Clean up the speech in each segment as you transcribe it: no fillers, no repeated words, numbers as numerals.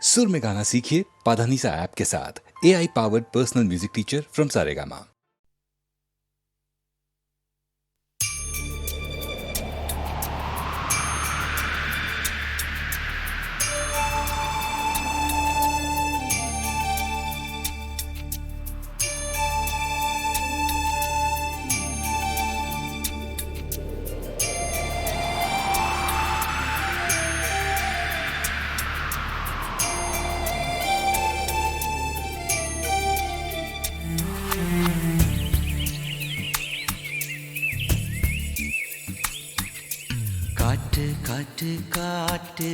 सुर में गाना सीखिए पाधानीसा ऐप के साथ। AI powered personal music teacher from Saregama. காற்று காற்று காற்று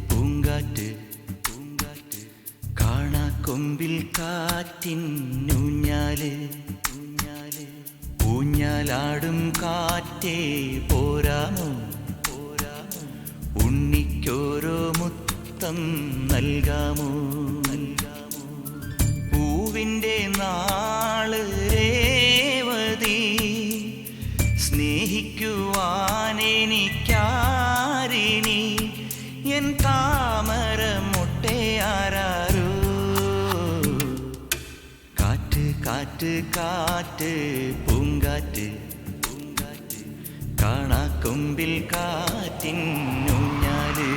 பூங்காற்று பூங்காற்று കാണാ കൊമ്പിൽ കാറ്റിൻ ഊഞ്ഞാല് ഊഞ്ഞാല് ഊഞ്ഞാലാടും കാറ്റേ പോരാമോ പോരാമോ ഉണ്ണിക്കോരോ മുത്തം നൽകാമോ നൽകാമോ പൂവിൻ്റെ നാള് രേവതി സ്നേഹിക്കുവാനെനിക്കാരിനി എൻ താമര മുട്ടയാരോ കാറ്റ് കാറ്റ് കാറ്റ് പൂങ്കാറ്റ് പൂങ്കാറ്റ് കാണാ കൊമ്പിൽ കാറ്റിൻ ഊഞ്ഞാല്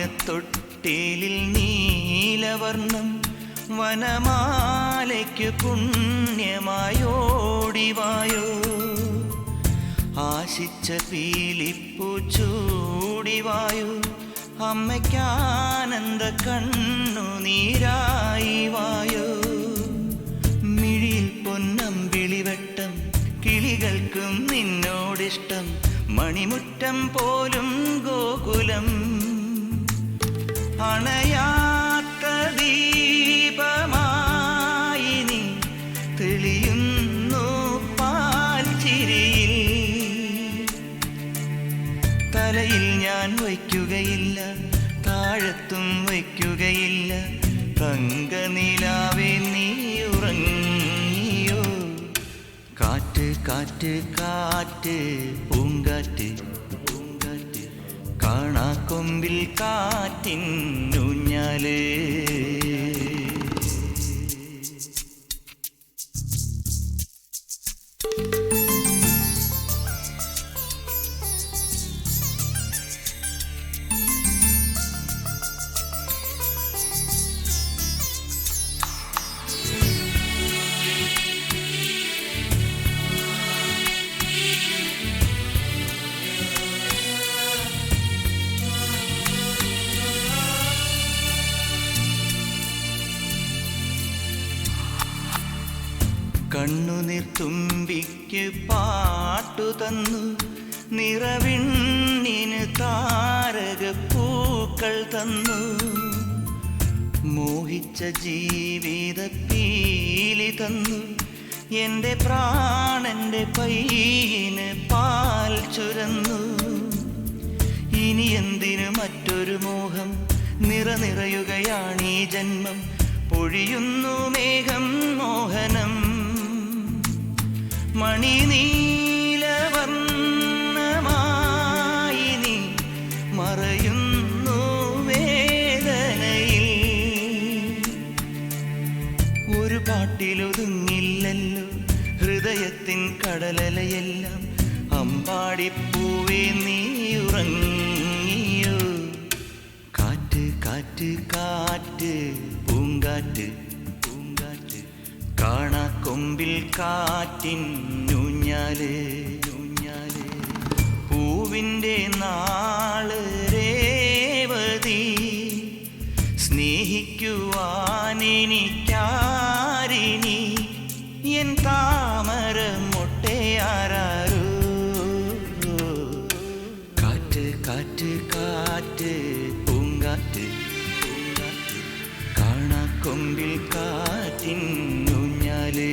ആലിലത്തൊട്ടിലിൽ നീലവർണ്ണം വനമാലയ്ക്കു പുണ്യമായോടിവായോ ആശിച്ച പീലിപ്പൂ ചൂടിവായോ അമ്മയ്ക്കാനന്ദ കണ്ണുനീരായി വായോ മിഴിയിൽ പൊന്നമ്പിളിവട്ടം കിളികൾക്കും നിന്നോടിഷ്ടം മണിമുറ്റം പോലും ഗോകുലം അണയാത്ത ദീപമായി നീ തെളിയുന്നു പാൽച്ചിരിയിൽ തലയിൽ ഞാൻ വയ്ക്കുകയില്ല താഴത്തും വയ്ക്കുകയില്ല തങ്കനിലാവേ നീ ഉറങ്ങിയോ കാറ്റ് കാറ്റ് കാറ്റ് പൂങ്കാറ്റ് പൂങ്കാറ്റ് കാണാ കൊമ്പിൽ കാറ്റിൻ ഊഞ്ഞാല് കണ്ണുനീർ തുമ്പിക്ക് പാട്ടു തന്നു നിറവിണ്ണിന് താരകപ്പൂക്കൾ തന്നു മോഹിച്ച ജീവിത പീലി തന്നു എൻ്റെ പ്രാണന്റെ പൈയിന് പാൽ ചുരന്നു ഇനി എന്തിനു മറ്റൊരു മോഹം നിറയുകയാണീ ജന്മം പൊഴിയുന്നു മേഘം മോഹനം മണിനീലവർണ്ണമായി നീ മറയുന്നു വേദനയിൽ ഒരു പാട്ടിലൊതുങ്ങില്ലല്ലോ ഹൃദയത്തിൻ കടലലയെല്ലാം അമ്പാടിപ്പൂവേ നീ ഉറങ്ങിയോ കാറ്റ് കാറ്റ് കാറ്റ് പൂങ്കാറ്റ് പൂങ്കാറ്റ് കാണാ കൊമ്പിൽ കാറ്റിൻ ഊഞ്ഞാല് ഊഞ്ഞാല് പൂവിൻ്റെ നാള് രേവതി സ്നേഹിക്കുവാനെനിക്കാരിനി എൻ താമര മുട്ടയാരോ കാറ്റ് കാറ്റ് കാറ്റ് പൂങ്കാറ്റ് പൂങ്കാറ്റ് കാണാ കൊമ്പിൽ കാറ്റിൻ ഊഞ്ഞാല്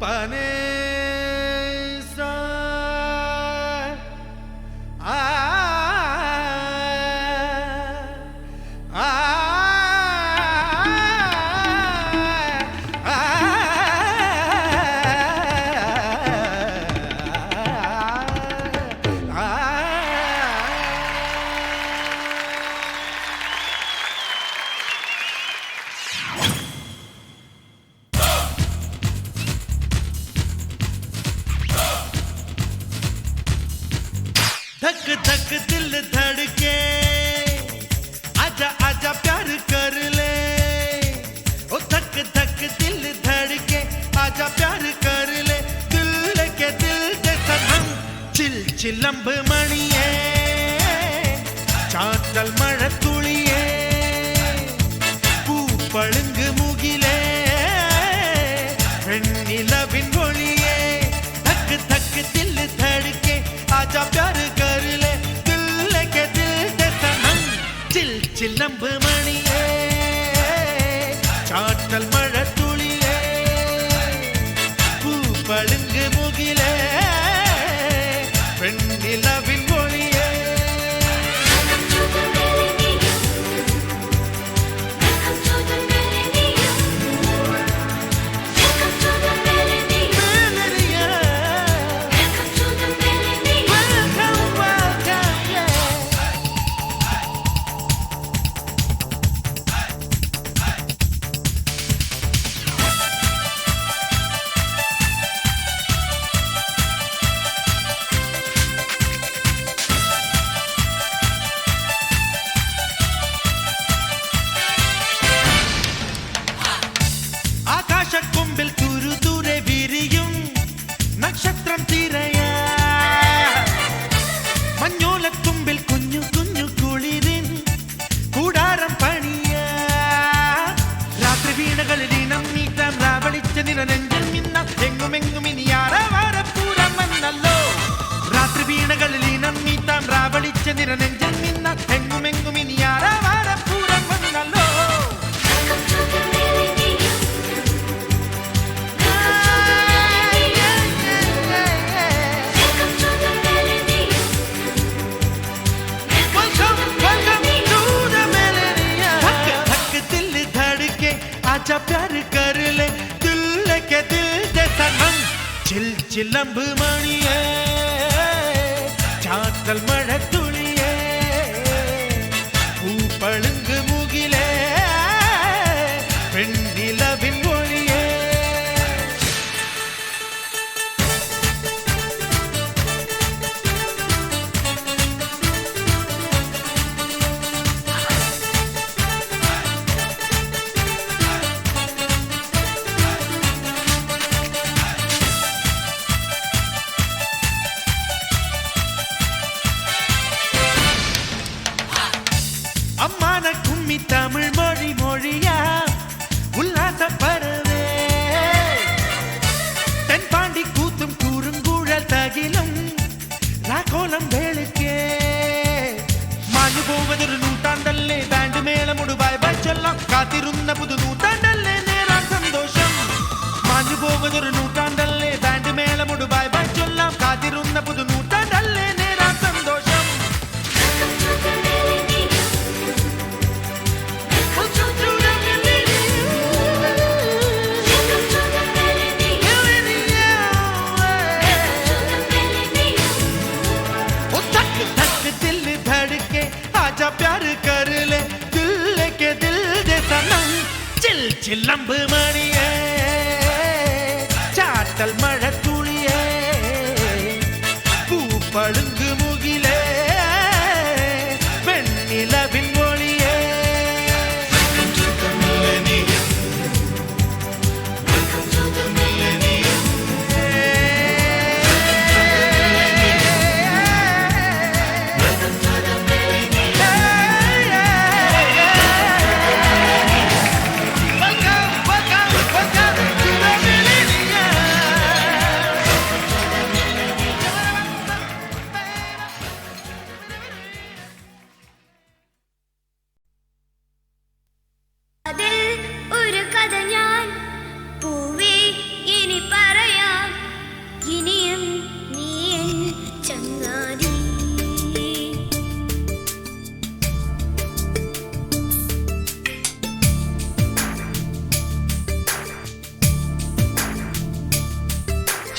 pane sa a a धक धक दिल धड़के आजा आजा प्यार कर ले ओ धक धक दिल धड़के आजा प्यार कर ले दिल के दिल दे सनम चिल चिलंब मणिये चाटल मഴ തുളിയേ പൂ പളുങ്ക് മുകിലേ വെണ്ണിലവിൻ ഒളിയേ धक धक दिल धड़के आजा प्यार कर ले दिल के दिल दे सनम चिल चिलंब मणिये चाटल मഴ തുളിയേ പൂ പളുങ്ക് മുകിലേ വെണ്ണിലവിൻ ഒളിയേ ആകാശക്കൊമ്പിൽ തുരുതുരെ വിരിയും നക്ഷത്രം തിരയാ മഞ്ഞോലത്തുമ്പിൽ കുഞ്ഞു കുഞ്ഞു കുളിരിൻ കൂടാരം പണിയാ രാത്രി വീണകളിൽ ഇനം നീട്ടാം രാവളിച്ച നിറനെഞ്ചൽ മിന്നാം എങ്ങുമെങ്ങും ഇനി ആരവാരപ്പൂരം വന്നല്ലോ രാത്രി വീണകളിൽ ഇനം നീട്ടാം രാവളിച്ച നിറനെഞ്ചൽ മിന്നാം എങ്ങുമെങ്ങും ഇനി ആരവാരപ്പൂരം വന്നല്ലോ आजा प्यार कर ले दिल के दिल दे सनम चिल चिलंब मणिये चाटल मഴ തുളിയേ പൂ പളുങ്ക് മുകിലേ വെണ്ണിലവിൻ ഒളിയേ அம்மான கும்மி தமிழ் மொழி மொழியா உல்லாச பறவே தென்பாண்டி கூத்தும் கூறுங்கூழல் தகிலும் ராகோலம் வேளுக்கே മാഞ്ഞു പോവതൊരു നൂറ്റാണ്ടല്ലേ ബാൻഡ് മേളമുടു ബൈ ബൈ ചൊല്ലാം കാത്തിരുന്ന പുതു നൂറ്റാണ്ടല്ലേ നേരാൻ സന്തോഷം മാഞ്ഞു പോവതൊരു നൂറ്റാണ്ടല്ലേ ബാൻഡ് മേളമുടു ബൈ ബൈ ചൊല്ലാം കാത്തിരുന്ന പുതു നൂറ്റാണ്ടല്ലേ നേരാൻ സന്തോഷം आजा प्यार कर ले दिल के दिल दे सनम चिल चिलंब मणिये चाटल मഴ തുളിയേ പൂ നിലവിൻ ഒളിയേ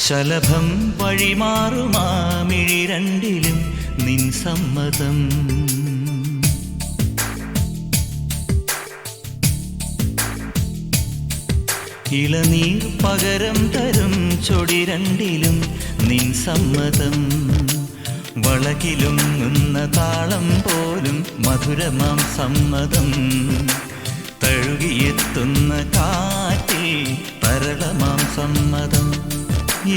ശലഭം വഴിമാറുമാമിഴി രണ്ടിലും നിൻ സമ്മതം ഇളനീർ പകരം തരും ചൊടി രണ്ടിലും നിൻ സമ്മതം വളകിലും നിന്ന താളം പോലും മധുരമാം സമ്മതം തഴുകിയെത്തുന്ന കാറ്റിൽ തരളമാം സമ്മതം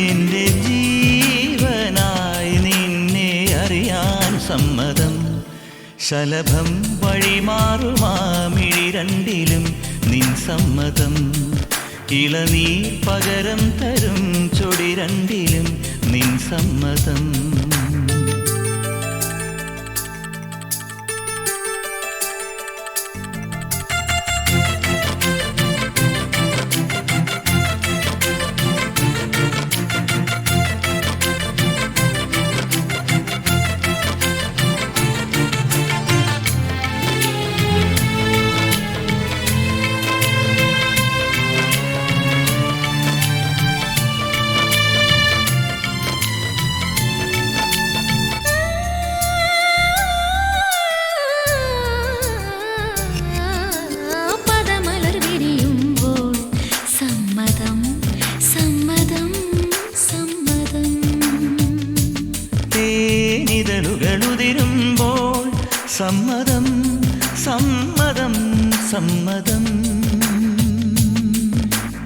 എന്റെ ജീവനായി നിന്നെ അറിയാൻ സമ്മതം ശലഭം വഴിമാറുമാമിഴി രണ്ടിലും നിൻ സമ്മതം ഇളനീർ പകരം തരും ചൊടി രണ്ടിലും നിൻ സമ്മതം ഉതിരുമ്പോൾ സമ്മതം സമ്മതം സമ്മതം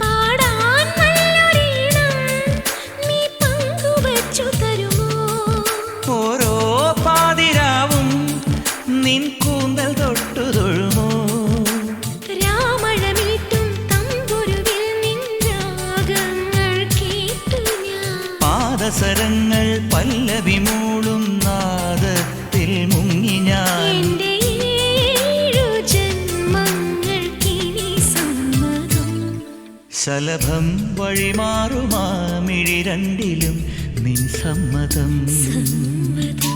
പാടാൻ നല്ലൊരീണം നീ പങ്കുവച്ചു തരുമോ ഓരോ പാതിരാവും നിൻ കൂന്തൽ തൊട്ടു തൊഴുമോ രാമഴമീട്ടും തമ്പുരുവിൽ നിൻ രാഗങ്ങൾ കേട്ടു ഞാൻ പാദസരങ്ങൾ പല്ലവി മൂളും നാദത്തിൽ മുങ്ങി ഞാൻ എന്റെ ഏഴു ജന്മങ്ങൾക്കിനി സമ്മതം ശലഭം വഴിമാറുമാമിഴി രണ്ടിലും നിൻ സമ്മതം സമ്മതം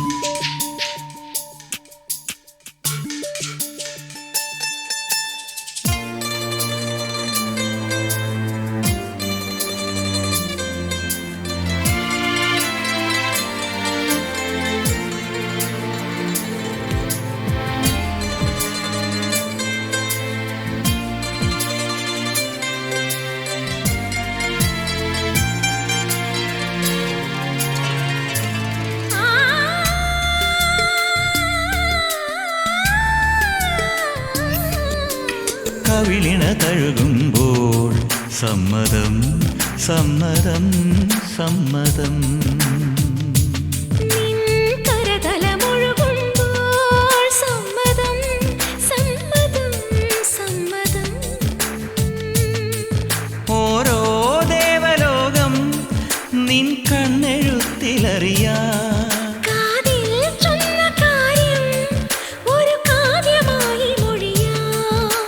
കവിളിണ തഴുകുമ്പോൾ സമ്മതം സമ്മതം സമ്മതം നിൻ കരതലമൊഴുകുമ്പോൾ സമ്മതം സമ്മതം സമ്മതം ഓരോ ദേവലോകം നിൻ കണ്ണെഴുത്തിലറിയാ കാതിൽ ചൊന്ന കാര്യം ഒരു കാവ്യമായി മൊഴിയാം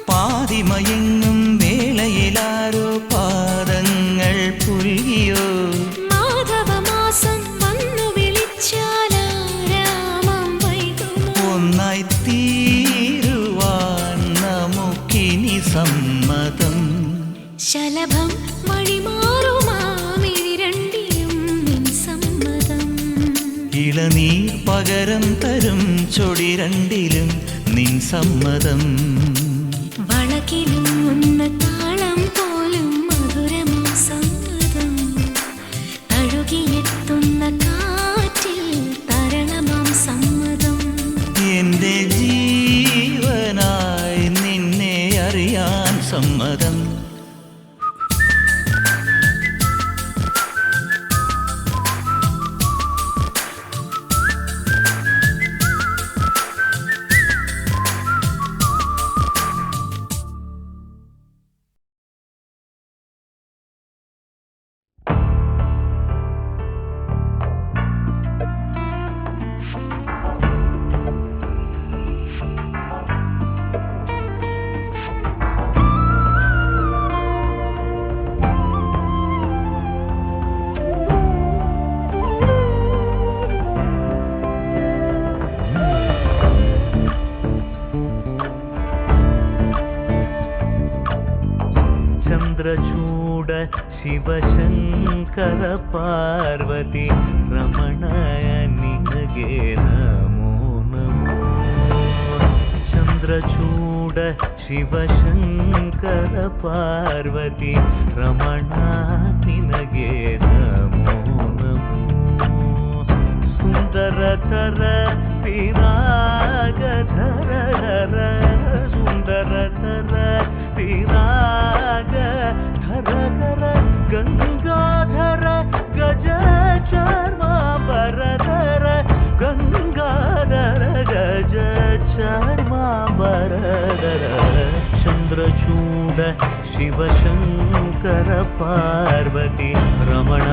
പാതിമയങ്ങും വേളയിലാരോ പാദങ്ങൾ പുൽകിയോ മാധവമാസം വന്നു വിളിച്ചാലാരാമം വൈകുമോ ഒന്നായി തീരുവാൻ നമുക്കിനി സമ്മതം ശലഭം വഴിമാറുമാമിഴി രണ്ടിലും നിൻ സമ്മതം ഇളനീർ പകരം തരും ചൊടി രണ്ടിലും നിൻ സമ്മതം വളകിലും ഒന്ന് താളം പോലും മധുരമാം സമ്മതം തഴുകിയെത്തുന്ന കാറ്റിൽ തരളമാം സമ്മതം എന്റെ സമ്മതം. ಚಂದ್ರಚೂಡ ಶಿವಶಂಕರ ಪಾರ್ವತಿ ರಮಣಯ ನಿನಗೆ ನಮೋ ನಮೋ. ಚಂದ್ರಚೂಡ ಶಿವಶಂಕರ ಪಾರ್ವತಿ ರಮಣ ನಿನಗೆ ನಮೋ ನಮೋ. ಸುಂದರತರ ವಿರಾಗಧರ ಸುಂದರತರ ವಿರಾಗ ಧರ ಗಂಗಾಧರ ಗಜ ಚರ್ಮಾಂಬರಧರ ಗಂಗಾಧರ ಗಜ ಚರ್ಮಾಂಬರಧರ. ಚಂದ್ರಚೂಡ ಶಿವಶಂಕರ ಪಾರ್ವತಿ ರಮಣ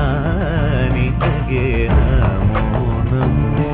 ನಿನಗೆ ನಮೋ ನಮೋ.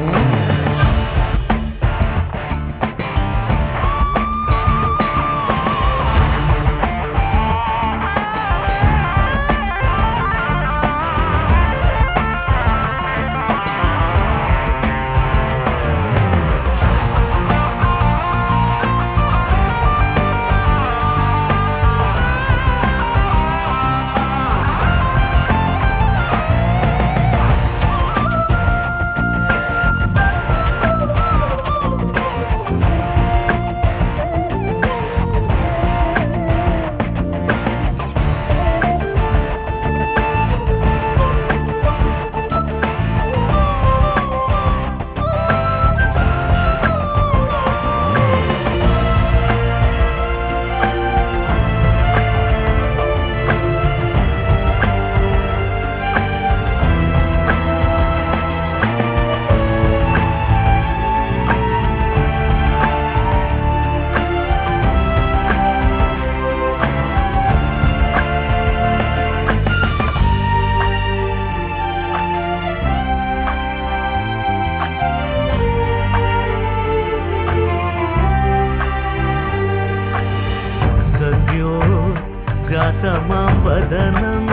वदनं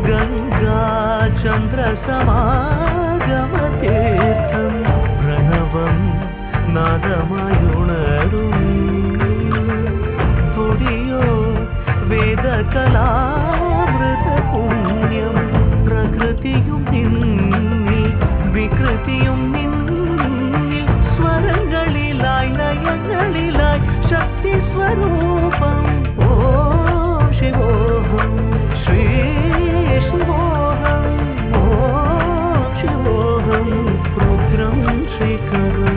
गङ्गाचन्द्रसमागमतीर्थं प्रणवं नादमयुणरुं तुडियो वेदकलामृतपुण्यं प्रकृतियुं निन्निल विकृतियुं निन्निल स्वरங்களிലായി ലയങ്ങളിലായി ശക്തി സ്വരൂപം ഓം ശിവോഹം ശ്രീ ശിവോഹം ഓം ശിവോഹം രുദ്രം ശ്രീകരം.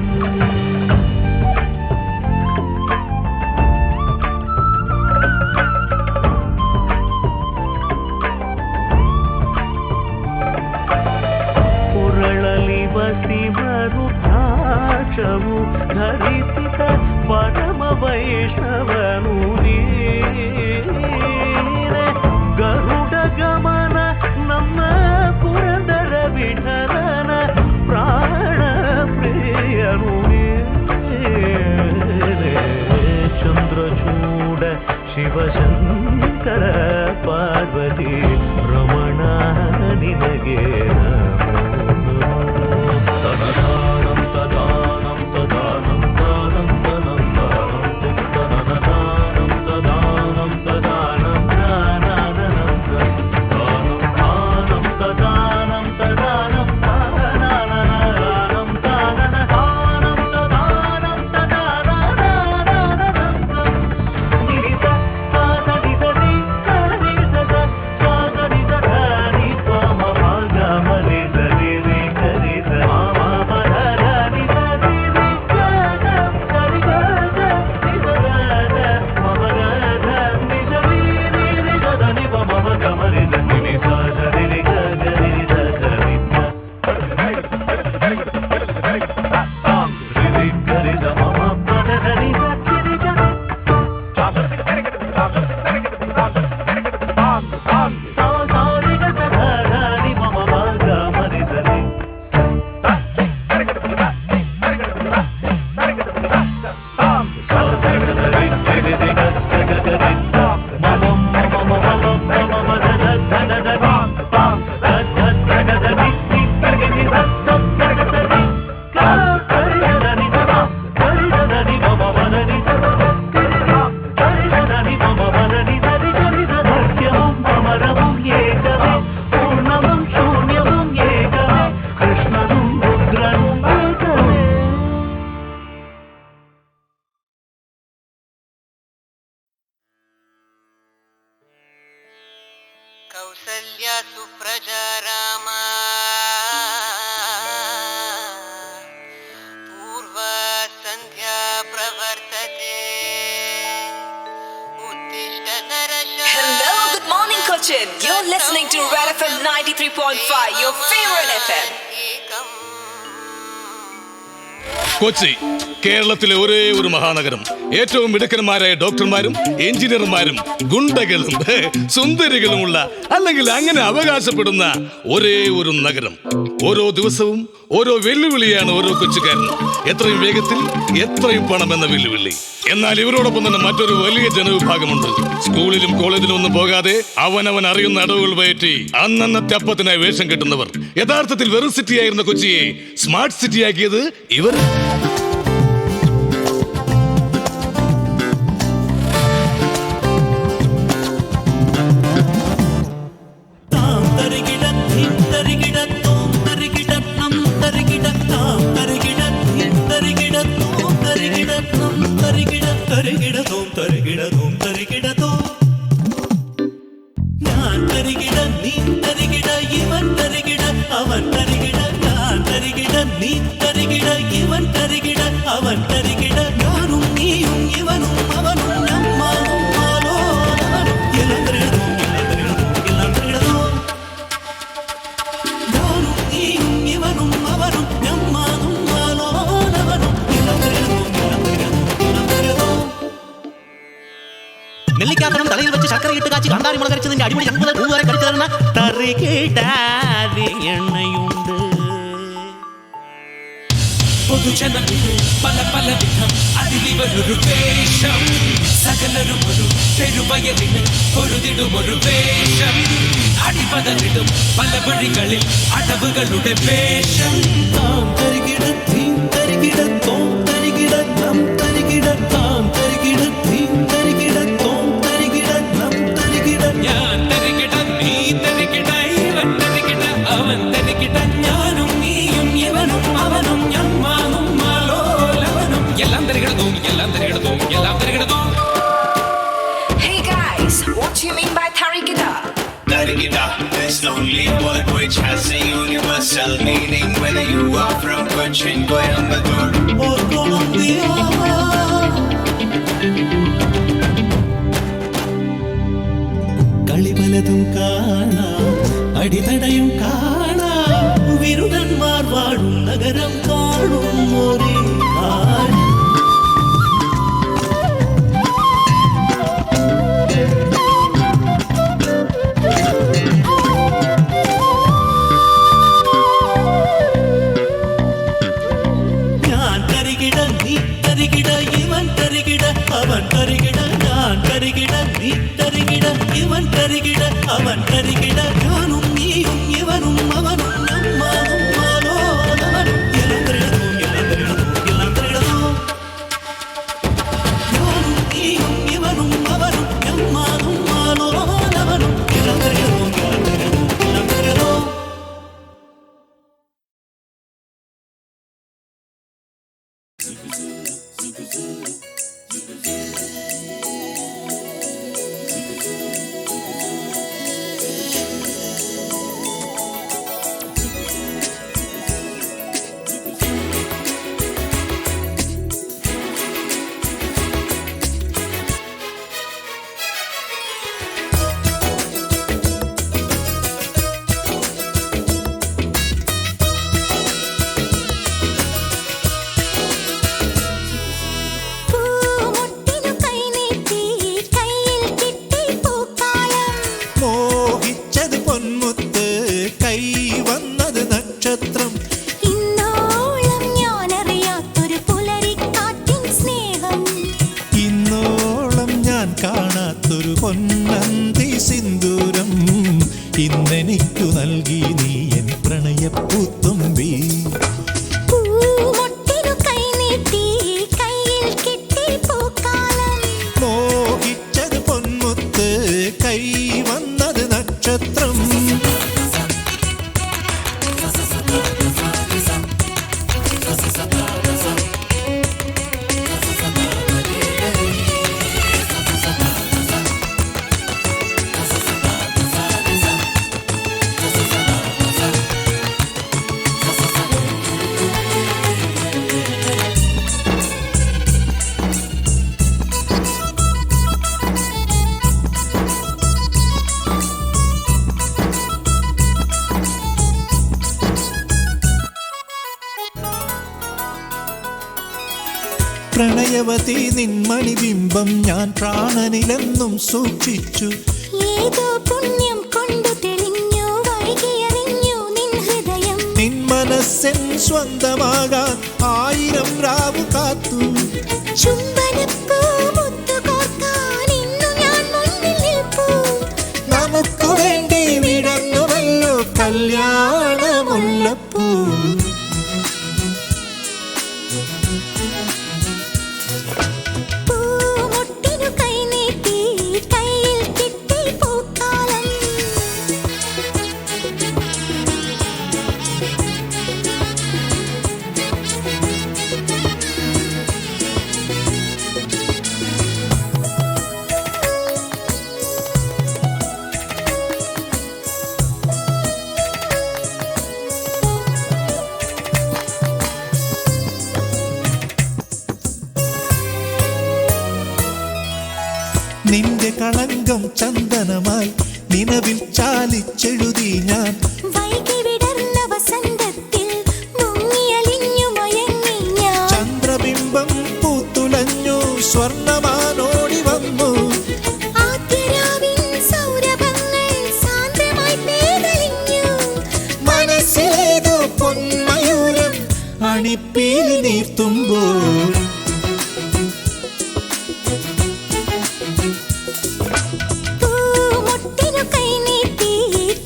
ಪುರಳಲಿ ವಸಿವರು ಭಾಷವು ಧರಿಸಿದ ಪರಮ ವೈಷ್ಣವನು ನೀನೆ. ಗರುಡ ಗಮನ ನಮ್ಮ ಪುರಂದರ ವಿಠಲನ ಪ್ರಾಣ ಪ್ರಿಯನು ನೀನೆ. ಚಂದ್ರಚೂಡ ಶಿವಶಂಕರ ಪಾರ್ವತಿ ರಮಣ ನಿನಗೆ ನಮೋ. ತದಾನಂ ತದಾನಂ ತದಾನಂ ತಾನಂ ತನಂ कौसल्या सुप्रजा रामा पूर्वा संध्या प्रवर्तते उत्तिष्ठ नरशार्दूल. Hello, good morning, Cochin. You're listening to Red FM 93.5, your favorite FM. Kochi കേരളത്തിലെ ഒരേ ഒരു മഹാനഗരം. ഏറ്റവും മിടുക്കന്മാരായ ഡോക്ടർമാരും എഞ്ചിനീയർമാരും ഗുണ്ടകളും സുന്ദരികളുമുള്ള, അല്ലെങ്കിൽ അങ്ങനെ അവകാശപ്പെടുന്ന ഒരേ ഒരു നഗരം. ഓരോ ദിവസവും ഓരോ വെല്ലുവിളിയാണ് ഓരോ കൊച്ചുകാരനും. എത്രയും വേഗത്തിൽ എത്രയും പണം എന്ന വെല്ലുവിളി. എന്നാൽ ഇവരോടൊപ്പം തന്നെ മറ്റൊരു വലിയ ജനവിഭാഗമുണ്ട്. സ്കൂളിലും കോളേജിലും ഒന്നും പോകാതെ അവനവൻ അറിയുന്ന അടവുകൾ പയറ്റി അന്നന്നത്തെ അപ്പത്തിനായി വേഷം കെട്ടുന്നവർ. യഥാർത്ഥത്തിൽ വെറും സിറ്റിയായിരുന്ന കൊച്ചിയെ സ്മാർട്ട് സിറ്റിയാക്കിയത് ഇവർ. നെല്ലിക്കാത്തണം തലയിൽ വെച്ച് ശർക്കര ഇട്ട് കാച്ചി കാന്താരി മുളക് അരച്ചതിന്റെ അടിപൊളി ഞങ്ങൾ പൂവരെ കടിച്ചു തരുന്ന തറികിടാതെ എണ്ണയുണ്ട്. പൊതുജനങ്ങൾ പല പല വിധം അതിലിവരൊരു വേഷം. സകലരും ഒരു പെരുവയലിന് പൊരുതിടുമൊരു വേഷം. അടിപതറിടും പല വഴികളിൽ അടവുകളുടെ വേഷം. താം തരികിട തീം തരികിട തോം തരികിട നം തരികിട താം തരികിട തീം തരികിട തോം തരികിട നം തരികിട. ഞാൻ തരികിട നീ തരികിട ഇവൻ തരികിട അവൻ തരികിട ഞാനും നീയും ഇവനും അവനും ഞമ്മാനും മാലോലവനും എല്ലാം തരികിടതും എല്ലാം തരികിടതും എല്ലാം തരികിടതും. Hey guys, what do you mean by Tarigida? Tarigida is the only word which has a universal meaning, whether you are from Cochin, Coimbatore or Colombia. കളിപലതും കാണാം, അടിതടയും കാണാം. വിരുടന്മാർ വാഴും നഗരം കാണും ഒരേ കാര്യം. ഞാൻ തരികിട നീ തരികിട ഇവൻ തരികിട അവൻ തരികിട. ഞാൻ തരികിട നീ തരികിട ഇവൻ തരികിട അവൻ തരികിട ഞാനും നീയും ഇവനും അവനും നമ്മാനും മാലോലവനും എല്ലാം തരികിടതും എല്ലാം തരികിടതും എല്ലാം തരികിടതും. ഞാനും നീയും ഇവനും അവനും നമ്മാനും മാലോലവനും എല്ലാം തരികിടതും എല്ലാം തരികിടതും എല്ലാം തരികിടതും. പൂമുട്ടിനു കൈനീട്ടി പ്രണയവതി നിൻമണിബിംബം ഞാൻ പ്രാണനിലെന്നും സൂക്ഷിച്ചു. ഏതോ പുണ്യം കൊണ്ടു തെളിഞ്ഞു വൈകിയറിഞ്ഞു നിൻ ഹൃദയം. നിൻ മനസ്സെൻ സ്വന്തമാകാൻ 1000 രാവു കാത്തു. ചുംബനപ്പൂ മുത്തുകോർക്കാൻ ഇന്നു ഞാൻ മുന്നിൽ നിൽപ്പൂ. നമുക്ക് വേണ്ടി വിടർന്നുവല്ലോ കല്യാണ മുല്ലപ്പൂ. പൂമുട്ടിനു കൈനീട്ടി കയ്യിൽ കിട്ടി പൂക്കാലം. നിന്റെ കളങ്കം ചന്ദനമായി നിലവിൽ ചാലിച്ചെഴുതി ഞാൻ. വൈകി വിടർന്ന വസന്തത്തിൽ മുങ്ങിയലിഞ്ഞു മയങ്ങി ഞാൻ. ചന്ദ്രബിംബം പൂത്തുലഞ്ഞു സ്വർണമാനോടി വന്നു. ആദ്യരാവിൻ സൗരഭങ്ങൾ സാന്ദ്രമായി പേരലിഞ്ഞു. മനസ്സിലേതോ പൊന്മയൂരം അണിപ്പീലി നീർത്തുമ്പോൾ പൂമുട്ടിനു കൈനീട്ടി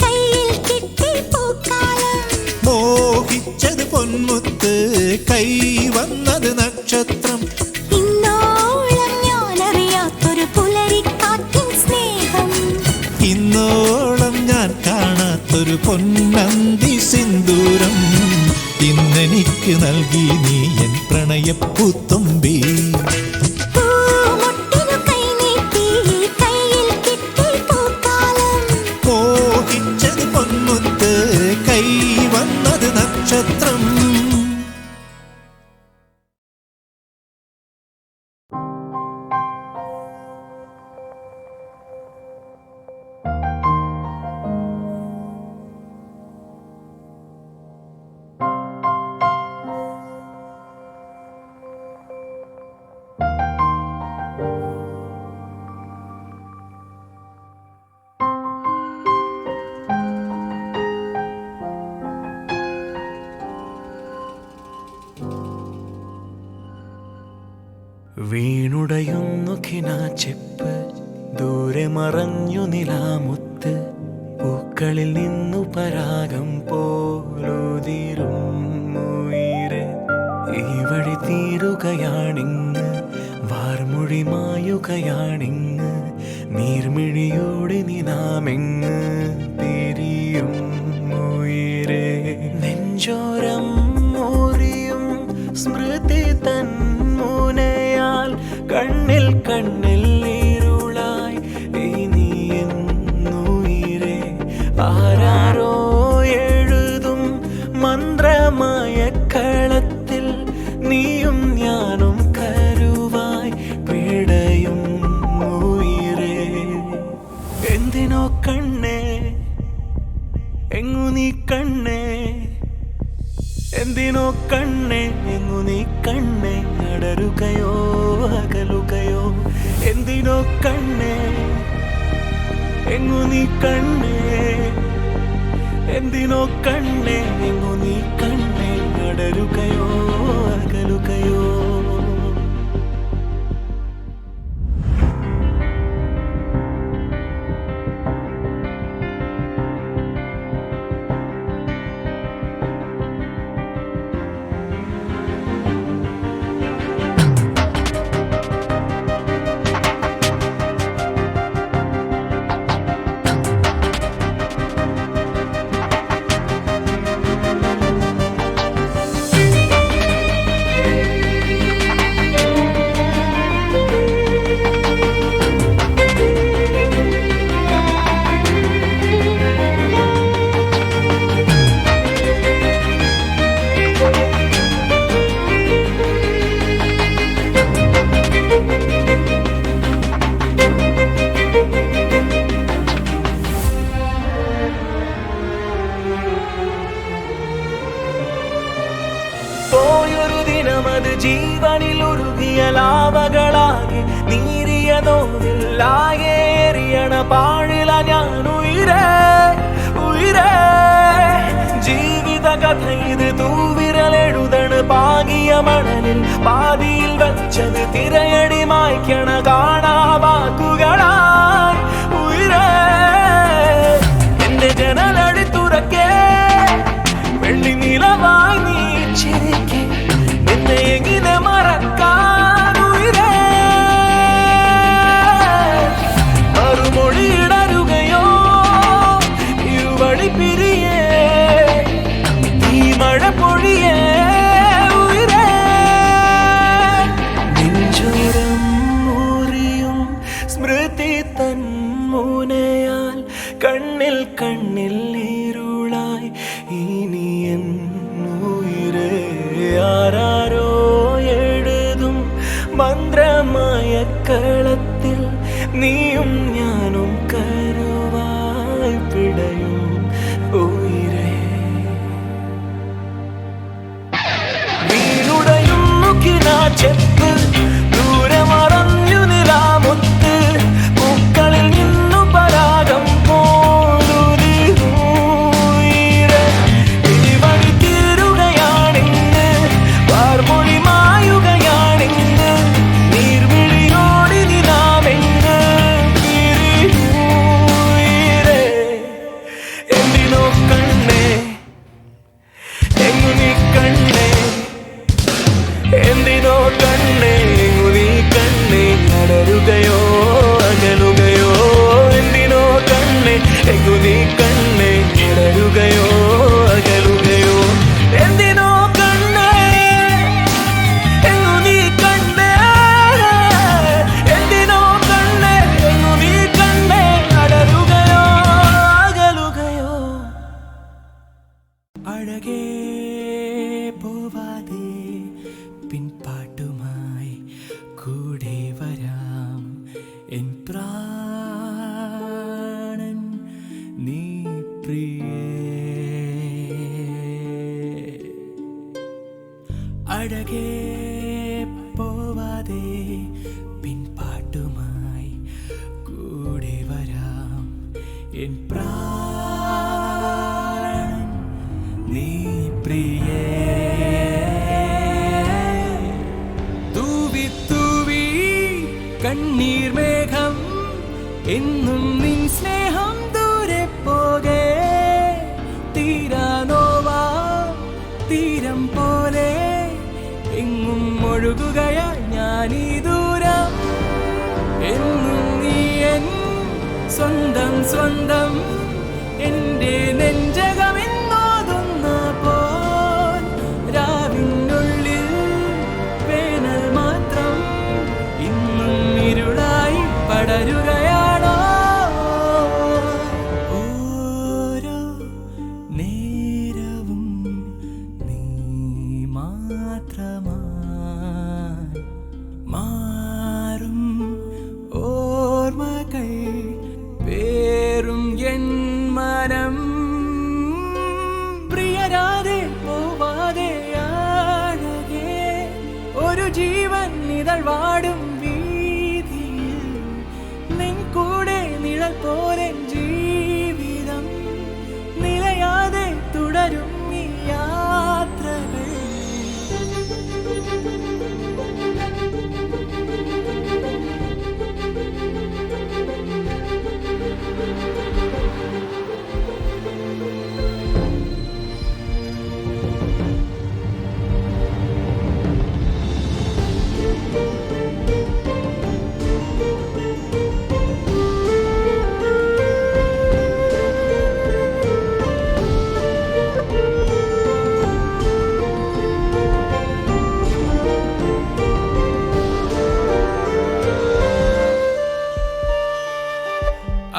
കയ്യിൽ കിട്ടി പൂക്കാലം. മോഹിച്ചത് പൊന്മുത്ത് കൈ വന്നത് നക്ഷത്രം. ഇന്നോളം ഞാനറിയാത്തൊരു പുലരിക്കാറ്റിൻ സ്നേഹം. ഇന്നോളം ഞാൻ കാണാത്തൊരു പൊന്നന്തി സിന്ദൂരം ഇന്നെനിക്ക് നൽകി നീ എൻ പ്രണയപ്പൂത്തുമ്പി. പൂമുട്ടിനു കൈനീട്ടി കയ്യിൽ കിട്ടി പൂക്കാലം. മോഹിച്ചത് പൊന്മുത്ത് കൈ വന്നത് നക്ഷത്രം. വീണുടയുന്നു കിനാച്ചെപ്പ് ദൂരെ മറഞ്ഞു നിലാമുത്ത് പൂക്കളിൽ നിന്നു പരാഗം പോലുതിരും ഉയിരെ ഈ വഴി തീരുകയാണിങ്ങ് വാർമൊഴി മായുകയാണിങ്ങ് നീർമിഴിയോടെ നിനാമെങ്ങ് തിരിയും ഉയിരെ നെഞ്ചോരം മോറിയും സ്മൃതി തൻ മുനയാൽ കണ്ണിൽ കണ്ണിൽ ഇരുളായി ഇനി എന്നുയിരെ ആരാരോ എഴുതും മന്ത്രമായ കളത്തിൽ നീയും ഞാനും കരുവായി പിടയും ഉയിരെ എന്തിനോ കണ്ണേ എങ്ങു നീ കണ്ണേ എന്തിനോ കണ്ണേ എങ്ങു നീ കണ്ണേ അടരുകയോ അകലുകയോ എന്തിനോ കണ്ണേ എങ്ങു നീ കണ്ണേ എന്തിനോ കണ്ണേ എങ്ങു നീ കണ്ണേ അടരുകയോ അകലുകയോ ജീവനിലു ഉരുകിയ ലാവകളാകെ നീരിയ നോവില്ലാകെ എറിയണ പാഴില ഞാൻ ഉയരേ ഉയരേ ജീവിത കഥ ഇത് തൂവിരലെഴുതണ് പാകിയ മണലിൽ പാതിയിൽ വച്ചത് തിരയടി മായ്ക്കണ കാണാ വാക്കുകളായി ഉയരേ എന്റെ ജനലടി തുറക്കേ വെള്ളി നിലവായി നീ ചിരിക്കേ നിന്നെ എങ്ങനെ മറക്കാൻ ഉയരേ മറുമൊഴിയിടരുകയോ ഇരുവഴി പിരിയേ ഈ മഴ പൊഴിയേ ഉയരേ നെഞ്ചുരം മുറിയും സ്മൃതി തൻ മുനയാൽ കണ്ണിൽ കണ്ണിൽ ഇരുളായി ഇനി എൻ ഉയിരേ ആരാരോ എഴുതും മന്ത്രമായ കളത്തിൽ നീയും ഞാനും കരുവായി പിടയും ഉയിരേ വീണുടയുന്നു കിനാച്ചെപ്പ് ദൂരെ മറഞ്ഞു നിലാമുത്ത് പൂക്കളിൽ നിന്നു പരാഗം പോലുതി ഉയിരേ ഈ വഴി തീരുകയാണിന്ന് വാർമൊഴി മായുകയാണിന്ന് നീർവിഴിയോടി നിലാമെന്ന് ഉയിരേ എന്തിനോ കണ്ണേ എങ്ങു നീ കണ്ണേ എന്തിനോ കണ്ണേ എങ്ങു നീ കണ്ണേ അടരുകയോ അകലുകയോ എന്തിനോ കണ്ണേ എങ്ങു നീ കണ്ണേ ഇടരുകയോ അകലുകയോ എന്തിനോ കണ്ണേ എങ്ങു നീ കണ്ണേ എന്തിനോ കണ്ണേ എങ്ങു നീ കണ്ണേ അടരുകയോ അകലുകയോ അഴകേ പോവാതെ പിൻപാട്ടുമായി കൂടെ വരാം എൻ പ്രാണൻ നീ പ്രിയേ അഴകേ പോവാതെ പിൻപാട്ടുമായി കൂടെ വരാം എൻ പ്രാണൻ നീ പ്രിയേ തൂവി തൂവി കണ്ണീർ മേഘം എന്നും നിൻ സ്നേഹം ദൂരെ പോകെ തീരാനോവാ തീരം പോലെ എങ്ങും ഒഴുകുകയാ ഞാനീ ദൂരം എന്നും നീ എൻ സ്വന്തം സ്വന്തം എന്റെ നെഞ്ചകമെന്നോതുന്ന പോൽ രാവിനുള്ളിൽ വേനൽ മാത്രം ഇന്നും ഇരുളായി പടരുകയാണോ ഓരോ നേരവും നീ മാത്രമായി മാറും ഓർമ്മകൾ പേറും എൻ മനം പ്രിയരാതെ പോവാതെ അഴകേ ഒരു ജീവൻ നിഴൽ വാടും വീതിയിൽ നിൻ കൂടെ നിഴൽ പോലെ ജീവിതം നിലയാതെ തുടരും ഈ യാത്രകൾ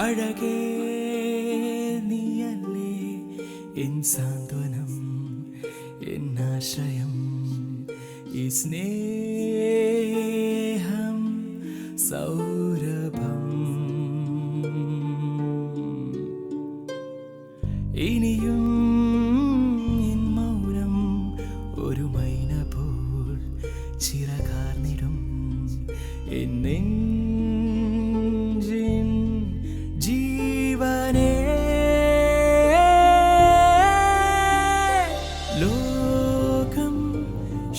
അഴകേ നീയല്ലേ എൻ സാന്ത്വനം എൻ ആശ്രയം ഈ സ്നേഹം സൗരഭം ഇനിയും എൻ മൗനം ഒരു മൈന പോൽ ചിറകാർന്ന ചേർന്നിടും എന്നെഞ്ചിൻ ജീവനേ ലോകം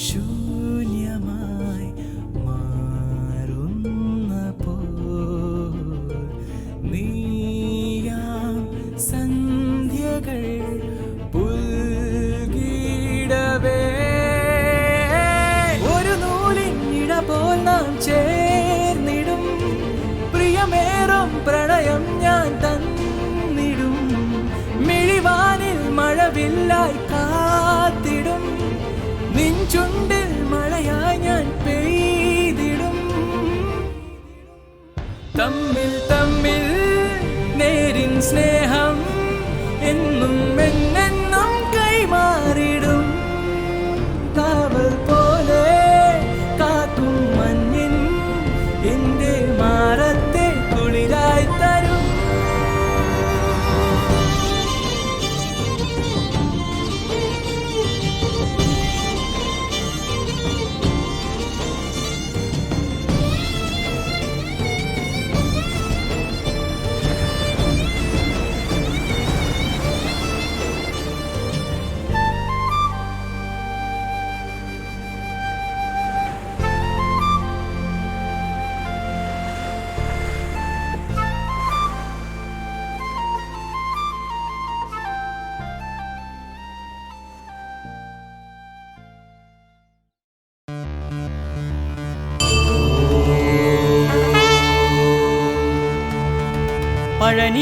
ശൂന്യമായി മാറുന്നപ്പോൾ നീയാം സന്ധ്യകൾ പുൽകിടവേ ഒരു നൂലിനിട പോൽ നാം ചേർന്നിടും പ്രിയമേറും പ്രണയം ഞാൻ തന്നിടും മിഴിവാനിൽ മഴവില്ലായി കാത്തിടും നിൻ ചുണ്ടിൽ മഴയായി ഞാൻ പെയ്തിടും തമ്മിൽ തമ്മിൽ നേരിൻ സ്നേഹം എന്നും എന്നെന്നും കൈമാറിടും കാവൽ പോലെ കാക്കും മഞ്ഞിൻ എന്റെ മാറത്തെ കുളിരായി തരും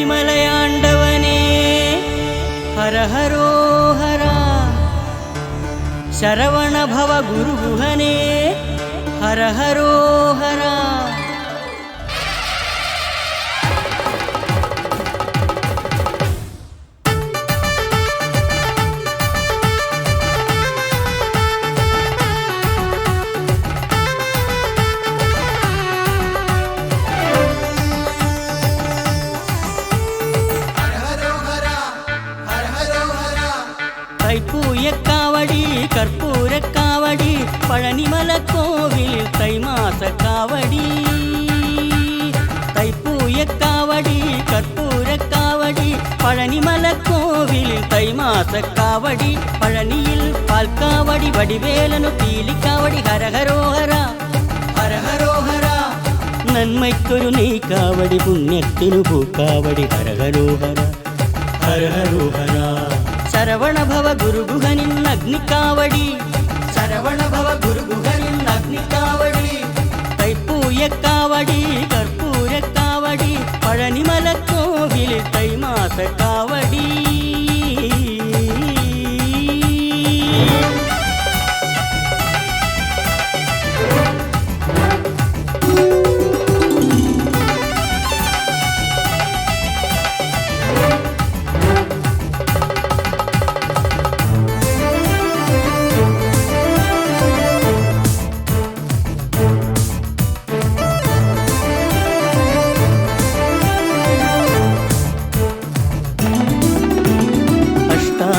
പഴനിമലയാണ്ടവനേ ഹരഹരോ ഹര ശരവണഭവ ഗുരുഗുഹനേ ഹരഹരോ ഹര தைப்பூயக்காவடி கற்பூரக்காவடி பழனிமல கோவில் தைமாசக்காவடி தைப்பூயக்காவடி கற்பூரக்காவடி பழனிமல கோவில் தைமாசக்காவடி பழனியில் பால்காவடி வடிவேலனு பீலிக்காவடி ஹரஹரோஹரா ഹരഹരോഹര നന്മയ്ക്കൊരു നെയ്ക്കാവടി പുണ്യത്തിനു പൂക്കാവടി ഹരഹരോഹര ഹരഹരോഹര ശരവണഭവ ഗുരുഗുഹനിൻ അഗ്നിക്കാവടി ശരവണഭവ ഗുരുഗുഹനിൻ അഗ്നിക്കാവടി തൈപ്പൂയക്കാവടി കർപ്പൂരക്കാവടി പഴനിമലക്കോവിലിൽ തൈമാസക്കാവടി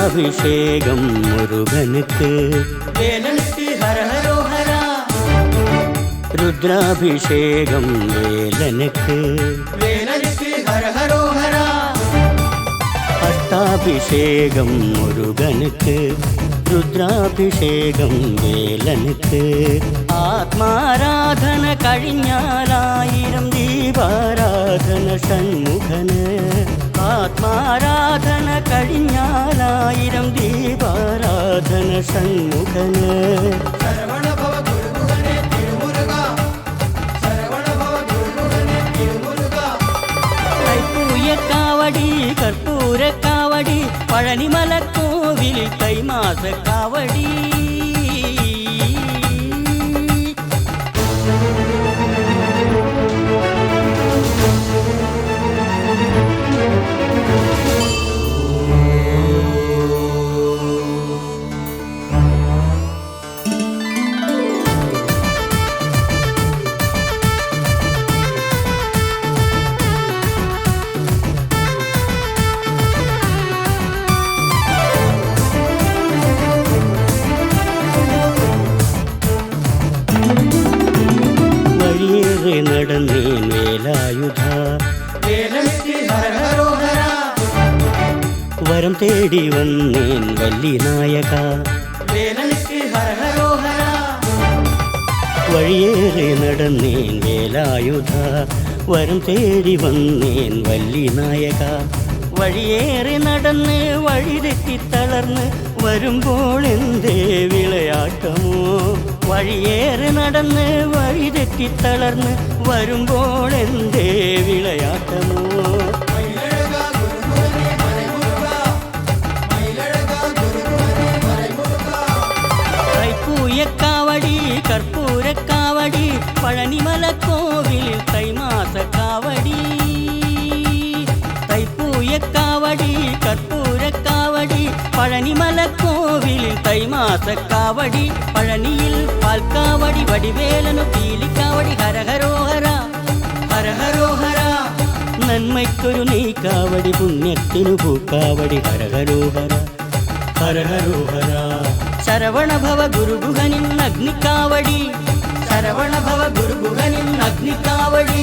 அபிஷேகம் முருகனுக்கு வேலனுக்கு ஹரஹரோஹரா ருத்ராபிஷேகம் வேலனுக்கு வேலனுக்கு ஹரஹரோஹரா அஷ்டாபிஷேகம் முருகனுக்கு രുദ്രാഭിഷേകം വേലനുക്ക് ആത്മാരാധന കഴിഞ്ഞാലായിരം ദീപാരാധന ഷൺമുഖന് ആത്മാരാധന കഴിഞ്ഞാലായിരം ദീപാരാധന ഷൺമുഖന് കൈപ്പൂയക്കാവടി കർപ്പൂരക്കാവടി പഴനിമലക്കോവിൽ കൈമാസക്കാവടി വഴിയേറെ നടന്നേൻ വേലായുധ വരം തേടി വന്നേൻ വല്ലി നായക വഴിയേറെ നടന്നേൻ വേലായുധ വരം തേടി വന്നേൻ വല്ലി നായക വഴിയേറെ നടന്ന് വഴിതെറ്റി തളർന്ന് വരുമ്പോൾ എന്തേ വിളയാട്ടമോ വഴിയേറെ നടന്ന് വഴിതെറ്റി തളർന്ന് വരുമ്പോൾ എന്തേ വിളയാട്ടമോ കൈപ്പൂയക്കാവടി കർപ്പൂരക്കാവടി പഴനിമലക്കോവിലിൽ കൈമാസക്കാവടി കൈപ്പൂയക്കാവടി കർപ്പൂരക്കാവടി പഴനിമലക്കോവിലിൽ കൈമാസക്കാവടി പഴനിയിൽ പാൽക്കാവടി വടിവേലനു പീലിക്കാവടി ഹരഹരോഹര ഹരഹരോഹര നന്മയ്ക്കൊരു നെയ്ക്കാവടി പുണ്യത്തിനു പൂക്കാവടി ഹരഹരോഹര ഹരഹരോഹര ശരവണഭവ ഗുരുഗുഹനിൻ അഗ്നിക്കാവടി ശരവണഭവ ഗുരുഗുഹനിൻ അഗ്നിക്കാവടി